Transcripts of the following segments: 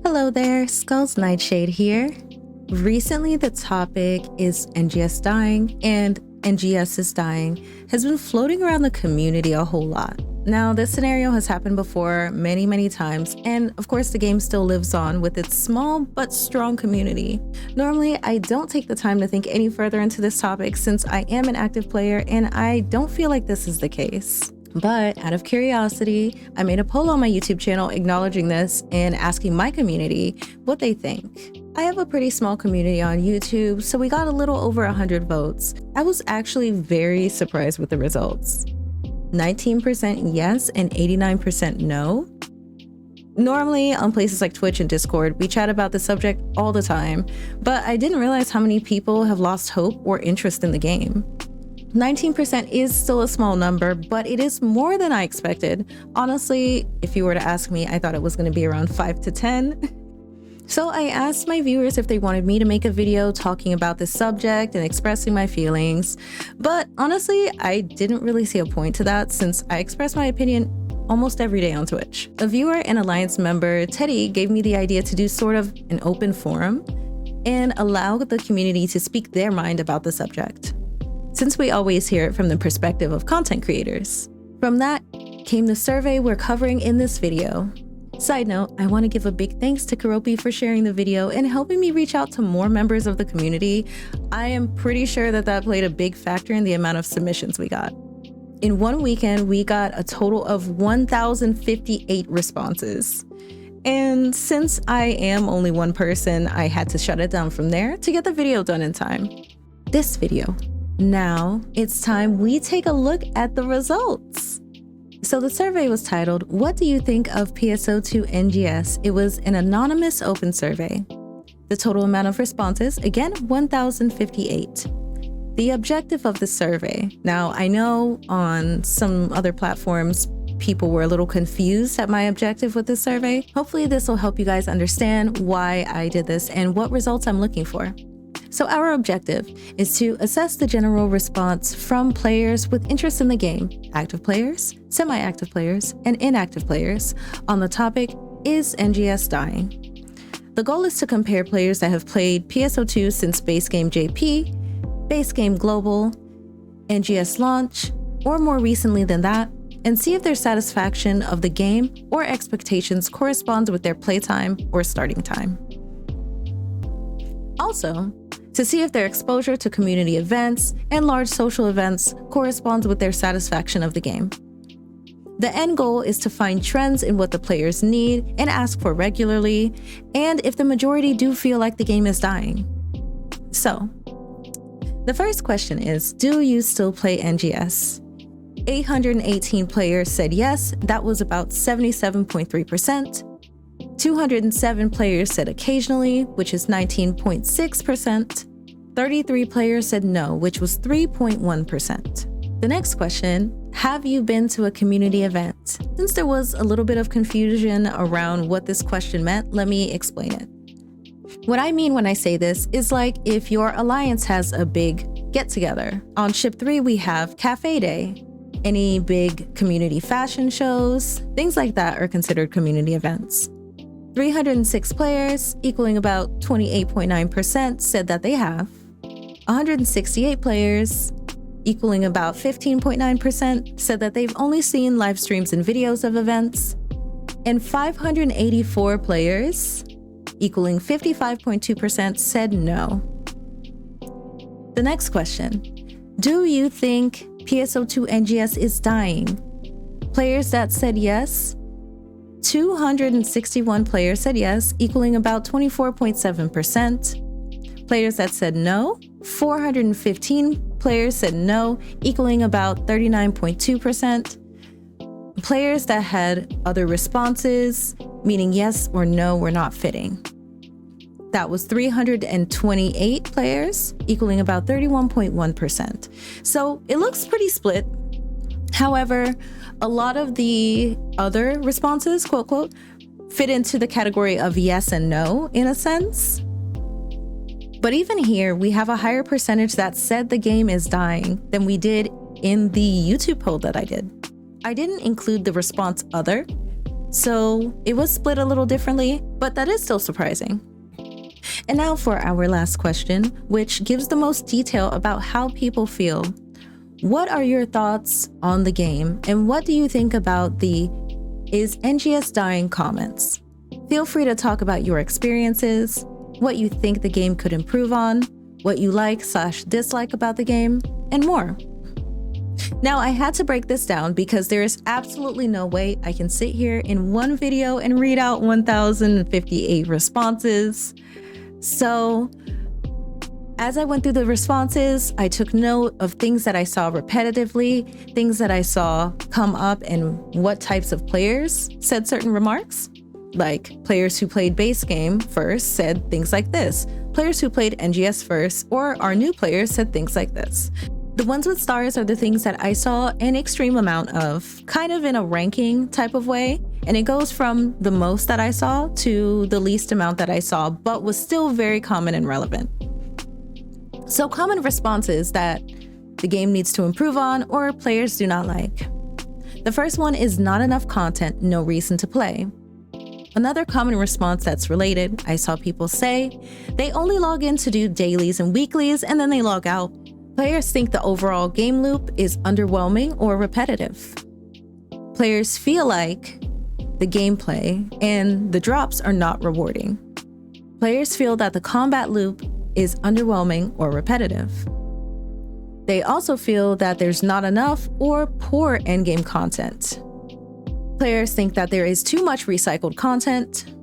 Hello there, 𝐒𝐤𝐮𝐥𝐥𝐬 Nightshade here. Recently, the topic is NGS dying and NGS is dying has been floating around the community a whole lot. Now, this scenario has happened before many times, and of course the game still lives on with its small but strong community. Normally, I don't take the time to think any further into this topic since I am an active player and I don't feel like this is the case. But out of curiosity, I made a poll on my YouTube channel acknowledging this and asking my community what they think. I have a pretty small community on YouTube, so we got a little over 100 votes. I was actually very surprised with the results. 19% yes and 89% no. Normally on places like Twitch and Discord, we chat about the subject all the time, but I didn't realize how many people have lost hope or interest in the game. 19% is still a small number, but it is more than I expected. Honestly, if you were to ask me, I thought it was going to be around 5 to 10. So I asked my viewers if they wanted me to make a video talking about this subject and expressing my feelings. But honestly, I didn't really see a point to that since I express my opinion almost every day on Twitch. A viewer and Alliance member, Teddy, gave me the idea to do sort of an open forum and allow the community to speak their mind about the subject, since we always hear it from the perspective of content creators. From that came the survey we're covering in this video. Side note, I want to give a big thanks to 𝐒𝐤𝐿 for sharing the video and helping me reach out to more members of the community. I am pretty sure that played a big factor in the amount of submissions we got. In one weekend, we got a total of 1,058 responses. And since I am only one person, I had to shut it down from there to get the video done in time. This video. Now it's time we take a look at the results. So the survey was titled, "What do you think of PSO2 NGS?" It was an anonymous open survey. The total amount of responses, again, 1,058. The objective of the survey. Now, I know on some other platforms, people were a little confused at my objective with this survey. Hopefully this will help you guys understand why I did this and what results I'm looking for. So our objective is to assess the general response from players with interest in the game, active players, semi-active players, and inactive players on the topic, is NGS dying? The goal is to compare players that have played PSO2 since base game JP, base game global, NGS launch, or more recently than that, and see if their satisfaction of the game or expectations corresponds with their playtime or starting time. Also, to see if their exposure to community events and large social events corresponds with their satisfaction of the game. The end goal is to find trends in what the players need and ask for regularly, and if the majority do feel like the game is dying. So, the first question is, do you still play NGS? 818 players said yes, that was about 77.3%. 207 players said occasionally, which is 19.6%. 33 players said no, which was 3.1%. The next question, have you been to a community event? Since there was a little bit of confusion around what this question meant, let me explain it. What I mean when I say this is like if your alliance has a big get-together. On Ship 3, we have Cafe Day. Any big community fashion shows, things like that are considered community events. 306 players, equaling about 28.9%, said that they have. 168 players, equaling about 15.9%, said that they've only seen live streams and videos of events. And 584 players, equaling 55.2%, said no. The next question, do you think PSO2 NGS is dying? Players that said yes, 261 players said yes, equaling about 24.7%. Players that said no, 415 players said no, equaling about 39.2%. Players that had other responses, meaning yes or no, were not fitting. That was 328 players, equaling about 31.1%. So it looks pretty split. However, a lot of the other responses, quote, quote, fit into the category of yes and no in a sense. But even here, we have a higher percentage that said the game is dying than we did in the YouTube poll that I did. I didn't include the response other So it was split a little differently, but that is still surprising. And now for our last question, which gives the most detail about how people feel. What are your thoughts on the game, and what do you think about the "Is NGS dying" comments? Feel free to talk about your experiences, what you think the game could improve on, what you like/dislike about the game, and more. Now, I had to break this down because there is absolutely no way I can sit here in one video and read out 1,058 responses. So, as I went through the responses, I took note of things that I saw repetitively, things that I saw come up, and what types of players said certain remarks. Like, players who played base game first said things like this. Players who played NGS first or are new players said things like this. The ones with stars are the things that I saw an extreme amount of, kind of in a ranking type of way. And it goes from the most that I saw to the least amount that I saw, but was still very common and relevant. So common responses that the game needs to improve on or players do not like. The first one is not enough content, no reason to play. Another common response that's related, I saw people say, they only log in to do dailies and weeklies and then they log out. Players think the overall game loop is underwhelming or repetitive. Players feel like the gameplay and the drops are not rewarding. Players feel that the combat loop is underwhelming or repetitive. They also feel that there's not enough or poor endgame content. Players think that there is too much recycled content.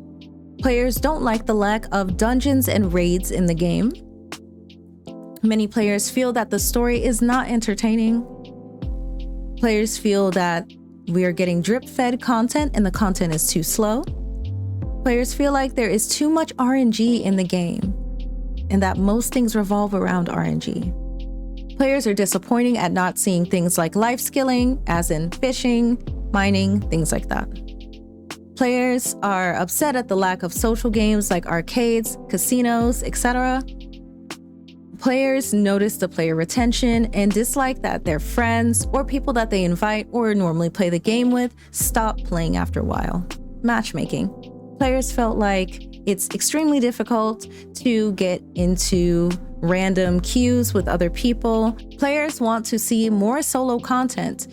Players don't like the lack of dungeons and raids in the game. Many players feel that the story is not entertaining. Players feel that we are getting drip-fed content and the content is too slow. Players feel like there is too much RNG in the game and that most things revolve around RNG. Players are disappointed at not seeing things like life skilling, as in fishing, mining, things like that. Players are upset at the lack of social games like arcades, casinos, etc. Players notice the player retention and dislike that their friends or people that they invite or normally play the game with stop playing after a while. Matchmaking. Players felt like it's extremely difficult to get into random queues with other people. Players want to see more solo content.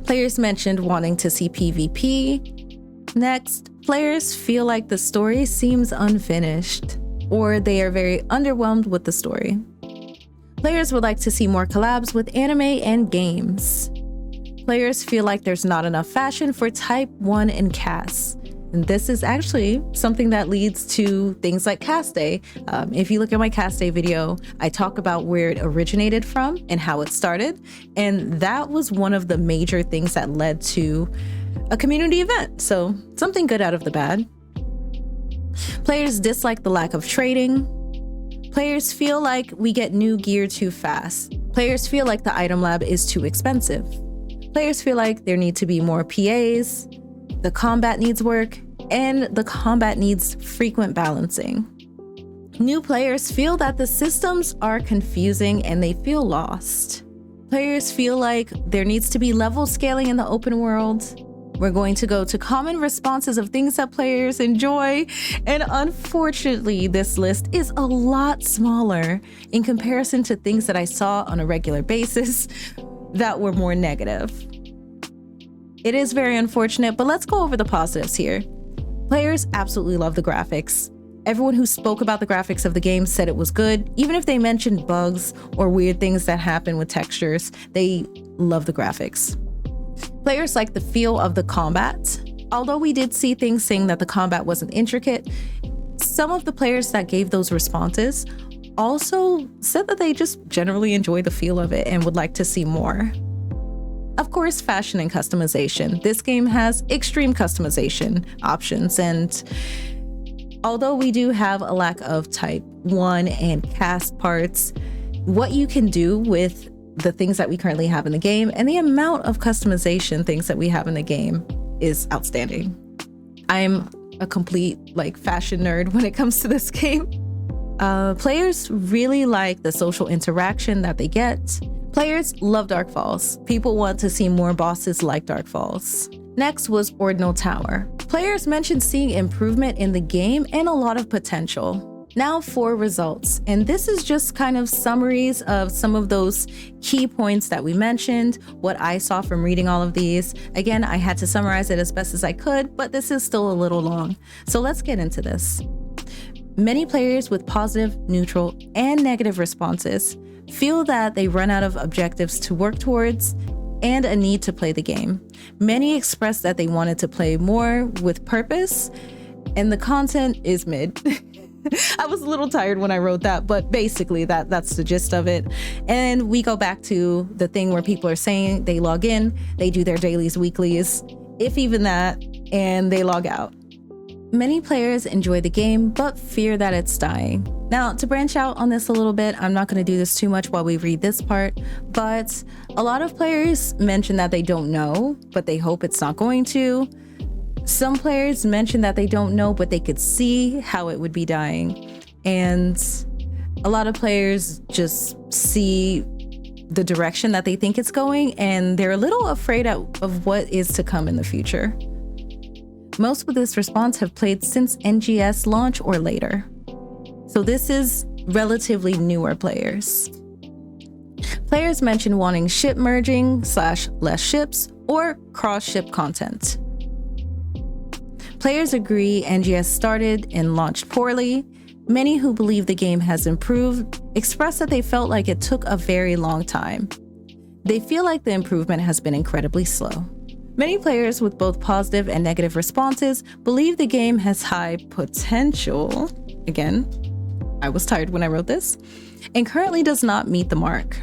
Players mentioned wanting to see PvP. Next, players feel like the story seems unfinished, or they are very underwhelmed with the story. Players would like to see more collabs with anime and games. Players feel like there's not enough fashion for Type 1 and CAS. And this is actually something that leads to things like cast day. If you look at my cast day video, I talk about where it originated from and how it started. And that was one of the major things that led to a community event. So something good out of the bad. Players dislike the lack of trading. Players feel like we get new gear too fast. Players feel like the item lab is too expensive. Players feel like there need to be more PAs. The combat needs work, and the combat needs frequent balancing. New players feel that the systems are confusing and they feel lost. Players feel like there needs to be level scaling in the open world. We're going to go to common responses of things that players enjoy, and unfortunately, this list is a lot smaller in comparison to things that I saw on a regular basis that were more negative. It is very unfortunate, but let's go over the positives here. Players absolutely love the graphics. Everyone who spoke about the graphics of the game said it was good. Even if they mentioned bugs or weird things that happen with textures, they love the graphics. Players like the feel of the combat. Although we did see things saying that the combat wasn't intricate, some of the players that gave those responses also said that they just generally enjoy the feel of it and would like to see more. Of course, fashion and customization. This game has extreme customization options, and although we do have a lack of Type 1 and cast parts, what you can do with the things that we currently have in the game and the amount of customization things that we have in the game is outstanding. I'm a complete fashion nerd when it comes to this game. Players really like the social interaction that they get. Players love Dark Falls. People want to see more bosses like Dark Falls. Next was Ordinal Tower. Players mentioned seeing improvement in the game and a lot of potential. Now for results, and this is just kind of summaries of some of those key points that we mentioned, what I saw from reading all of these. Again, I had to summarize it as best as I could, but this is still a little long. So let's get into this. Many players with positive, neutral, and negative responses feel that they run out of objectives to work towards and a need to play the game. Many express that they wanted to play more with purpose, and the content is mid. I was a little tired when I wrote that, but basically that's the gist of it. And we go back to the thing where people are saying they log in, they do their dailies, weeklies, if even that, and they log out. Many players enjoy the game, but fear that it's dying. Now, to branch out on this a little bit, I'm not going to do this too much while we read this part, but a lot of players mention that they don't know, but they hope it's not going to. Some players mention that they don't know, but they could see how it would be dying. And a lot of players just see the direction that they think it's going, and they're a little afraid of what is to come in the future. Most with this response have played since NGS launch or later. So this is relatively newer players. Players mention wanting ship merging / less ships or cross-ship content. Players agree NGS started and launched poorly. Many who believe the game has improved express that they felt like it took a very long time. They feel like the improvement has been incredibly slow. Many players with both positive and negative responses believe the game has high potential. Again, I was tired when I wrote this, and currently does not meet the mark.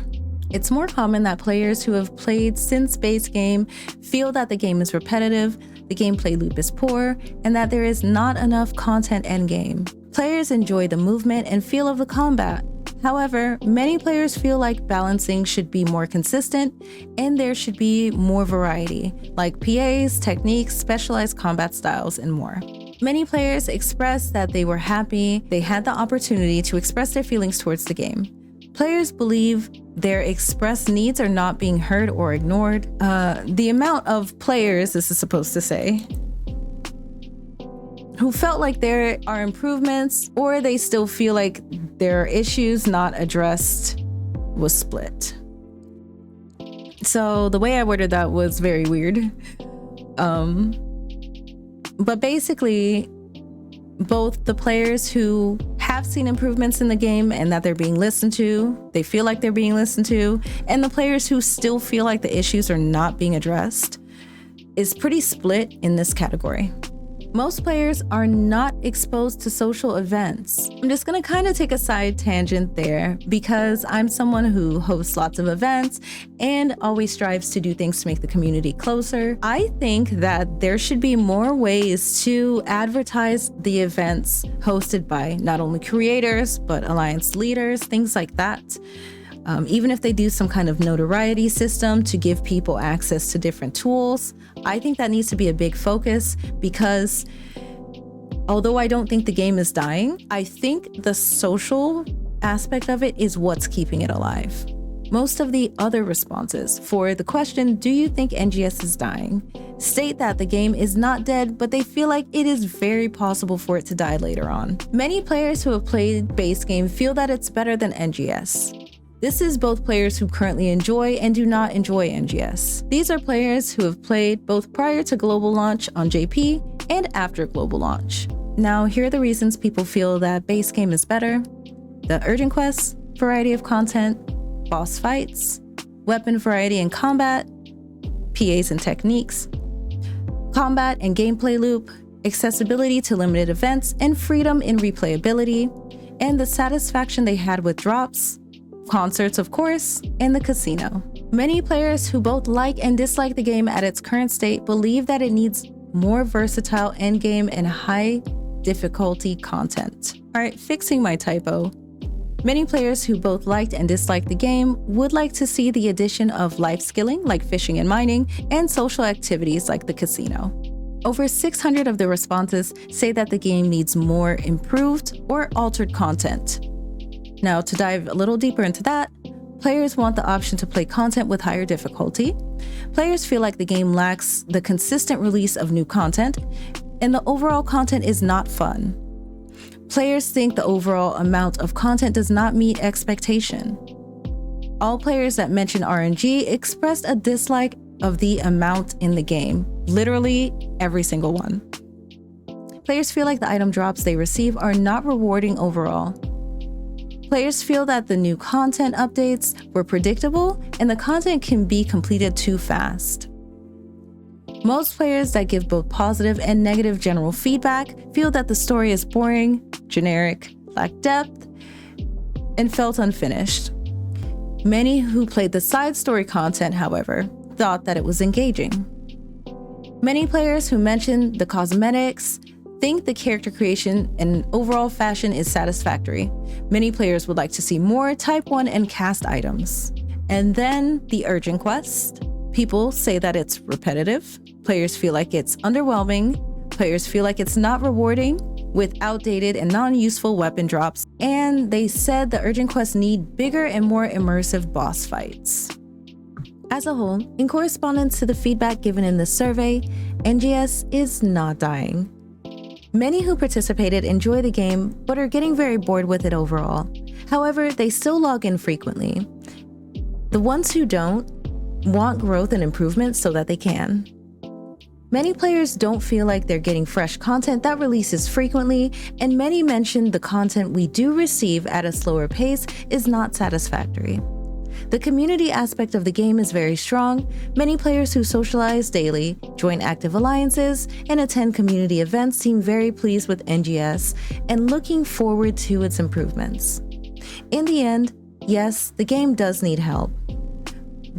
It's more common that players who have played since base game feel that the game is repetitive, the gameplay loop is poor, and that there is not enough content endgame. Players enjoy the movement and feel of the combat. However, many players feel like balancing should be more consistent and there should be more variety, like PAs, techniques, specialized combat styles, and more. Many players express that they were happy they had the opportunity to express their feelings towards the game. Players believe their expressed needs are not being heard or ignored. The amount of players, this is supposed to say, who felt like there are improvements or they still feel like there are issues not addressed was split. So the way I worded that was very weird. But basically, both the players who have seen improvements in the game and that they're being listened to, they feel like they're being listened to, and the players who still feel like the issues are not being addressed is pretty split in this category. Most players are not exposed to social events. I'm just gonna kind of take a side tangent there because I'm someone who hosts lots of events and always strives to do things to make the community closer. I think that there should be more ways to advertise the events hosted by not only creators, but alliance leaders, things like that. Even if they do some kind of notoriety system to give people access to different tools, I think that needs to be a big focus because although I don't think the game is dying, I think the social aspect of it is what's keeping it alive. Most of the other responses for the question, do you think NGS is dying, state that the game is not dead, but they feel like it is very possible for it to die later on. Many players who have played base game feel that it's better than NGS. This is both players who currently enjoy and do not enjoy NGS. These are players who have played both prior to global launch on JP and after global launch. Now, here are the reasons people feel that base game is better: the urgent quests, variety of content, boss fights, weapon variety and combat, PAs and techniques, combat and gameplay loop, accessibility to limited events, and freedom in replayability, and the satisfaction they had with drops, concerts, of course, and the casino. Many players who both like and dislike the game at its current state believe that it needs more versatile endgame and high difficulty content. All right, fixing my typo. Many players who both liked and disliked the game would like to see the addition of life skilling like fishing and mining and social activities like the casino. Over 600 of the responses say that the game needs more improved or altered content. Now, to dive a little deeper into that, Players want the option to play content with higher difficulty. Players feel like the game lacks the consistent release of new content, and the overall content is not fun. Players think the overall amount of content does not meet expectation. All players that mentioned RNG expressed a dislike of the amount in the game, literally every single one. Players feel like the item drops they receive are not rewarding overall. Players feel that the new content updates were predictable and the content can be completed too fast. Most players that give both positive and negative general feedback feel that the story is boring, generic, lacked depth, and felt unfinished. Many who played the side story content, however, thought that it was engaging. Many players who mentioned the cosmetics think the character creation and overall fashion is satisfactory. Many players would like to see more Type 1 and cast items. And then the urgent quest. People say that it's repetitive. Players feel like it's underwhelming. Players feel like it's not rewarding, with outdated and non-useful weapon drops. And they said the urgent quests need bigger and more immersive boss fights. As a whole, in correspondence to the feedback given in this survey, NGS is not dying. Many who participated enjoy the game, but are getting very bored with it overall. However, they still log in frequently. The ones who don't want growth and improvement so that they can. Many players don't feel like they're getting fresh content that releases frequently, and many mention the content we do receive at a slower pace is not satisfactory. The community aspect of the game is very strong. Many players who socialize daily, join active alliances, and attend community events seem very pleased with NGS and looking forward to its improvements. In the end, yes, the game does need help,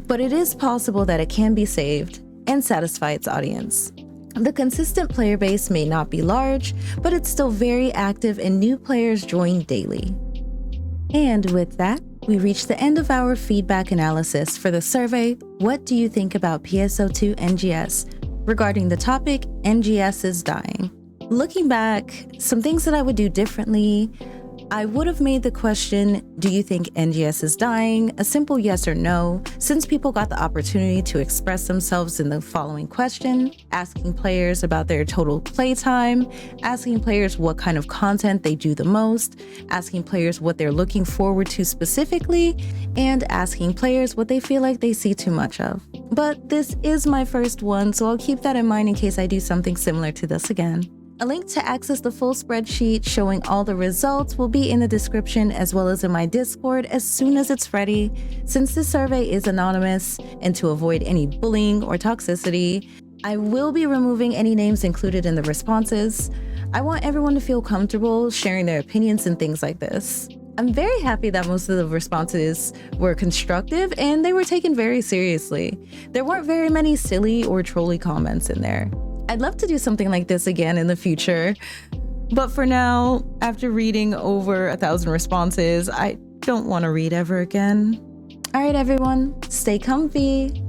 but it is possible that it can be saved and satisfy its audience. The consistent player base may not be large, but it's still very active and new players join daily. And with that, we reached the end of our feedback analysis for the survey, What do you think about PSO2 NGS? Regarding the topic, NGS is dying. Looking back, some things that I would do differently, I would have made the question, do you think NGS is dying? A simple yes or no, since people got the opportunity to express themselves in the following question, asking players about their total playtime, asking players what kind of content they do the most, asking players what they're looking forward to specifically, and asking players what they feel like they see too much of. But this is my first one, so I'll keep that in mind in case I do something similar to this again. A link to access the full spreadsheet showing all the results will be in the description as well as in my Discord as soon as it's ready. Since this survey is anonymous and to avoid any bullying or toxicity, I will be removing any names included in the responses. I want everyone to feel comfortable sharing their opinions and things like this. I'm very happy that most of the responses were constructive and they were taken very seriously. There weren't very many silly or trolly comments in there. I'd love to do something like this again in the future, but for now, after reading over 1,000 responses, I don't want to read ever again. All right, everyone, stay comfy.